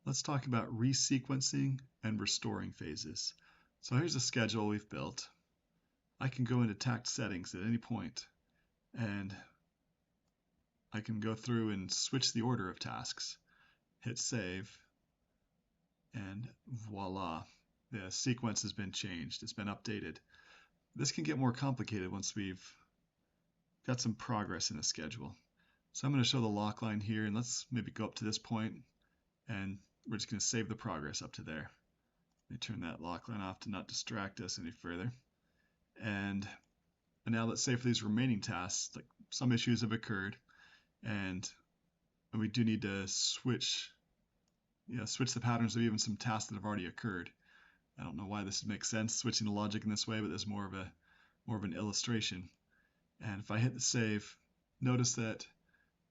Let's talk about resequencing and restoring phases. So here's a schedule we've built. I can go into task settings at any point, and I can go through and switch the order of tasks, hit save, and voila, the sequence has been changed. It's been updated. This can get more complicated once we've got some progress in the schedule. So I'm going to show the log line here, and let's maybe go up to this point, and we're just going to save the progress up to there. Let me turn that lock line off to not distract us any further. And now let's say for these remaining tasks, like some issues have occurred, and we do need to switch the patterns of even some tasks that have already occurred. I don't know why this makes sense, switching the logic in this way, but there's more of an illustration. And if I hit the save, notice that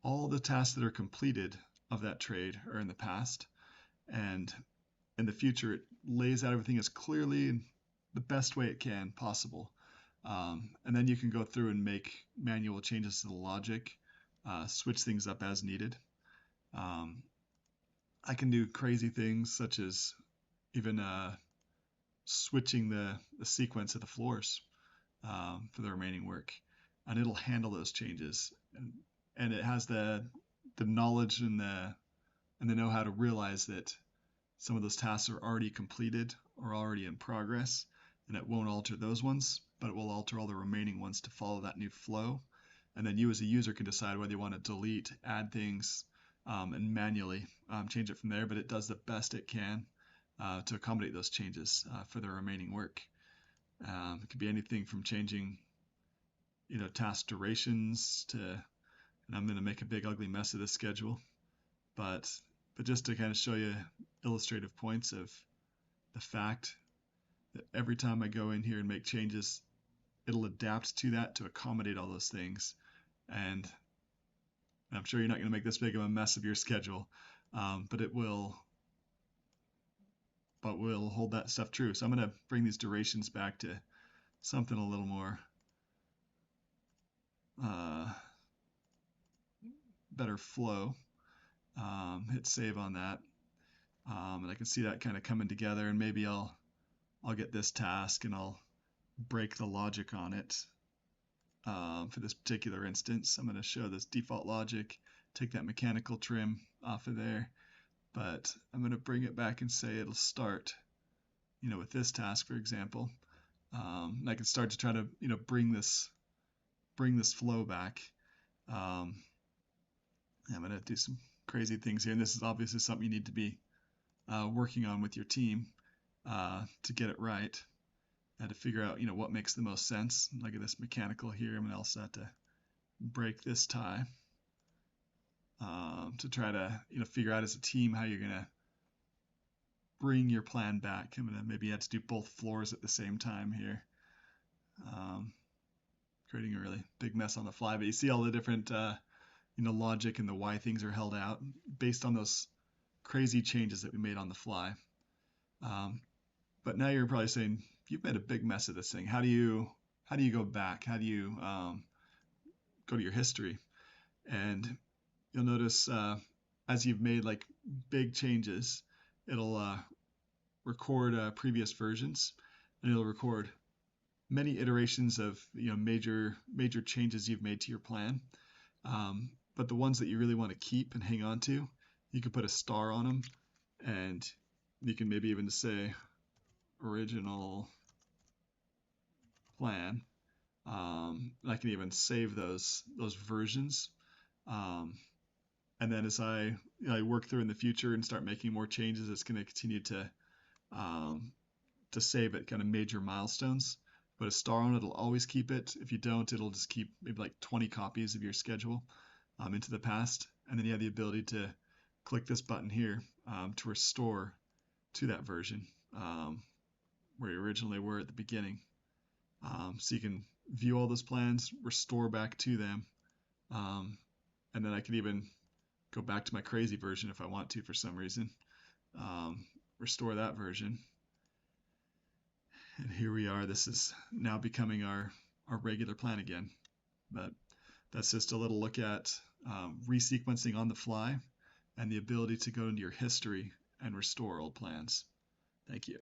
all the tasks that are completed of that trade are in the past, and in the future it lays out everything as clearly the best way it can possible. And then you can go through and make manual changes to the logic, switch things up as needed. I can do crazy things such as even switching the sequence of the floors for the remaining work, and it'll handle those changes. And it has the knowledge and the know-how to realize that some of those tasks are already completed or already in progress, and it won't alter those ones, but it will alter all the remaining ones to follow that new flow. And then you as a user can decide whether you want to delete, add things, and manually change it from there, but it does the best it can to accommodate those changes for the remaining work. It could be anything from changing task durations to, and I'm going to make a big ugly mess of this schedule, but just to kind of show you illustrative points of the fact that every time I go in here and make changes, it'll adapt to that to accommodate all those things. And I'm sure you're not going to make this big of a mess of your schedule, but it will. But we'll hold that stuff true. So I'm going to bring these durations back to something a little more better flow. Hit save on that, and I can see that kind of coming together. And maybe I'll get this task and I'll break the logic on it. For this particular instance, I'm going to show this default logic, take that mechanical trim off of there, but I'm going to bring it back and say it'll start, with this task, for example. And I can start to try to, bring this flow back. I'm going to do some crazy things here, and this is obviously something you need to be working on with your team to get it right. And to figure out, what makes the most sense. Look at this mechanical here. I'm going to also have to break this tie to try to, figure out as a team how you're going to bring your plan back. I'm going to maybe have to do both floors at the same time here, creating a really big mess on the fly. But you see all the different, logic and the why things are held out based on those crazy changes that we made on the fly. But now you're probably saying, you've made a big mess of this thing. How do you go back? How do you go to your history? And you'll notice as you've made like big changes, it'll record previous versions, and it'll record many iterations of major changes you've made to your plan. But the ones that you really want to keep and hang on to, you can put a star on them, and you can maybe even say original plan. I can even save those versions, and then as I work through in the future and start making more changes, it's going to continue to save at kind of major milestones. Put a star on it, it'll always keep it. If you don't, it'll just keep maybe like 20 copies of your schedule into the past, and then you have the ability to click this button here to restore to that version where you originally were at the beginning. So you can view all those plans, restore back to them, and then I can even go back to my crazy version if I want to for some reason, restore that version. And here we are. This is now becoming our regular plan again. But that's just a little look at resequencing on the fly and the ability to go into your history and restore old plans. Thank you.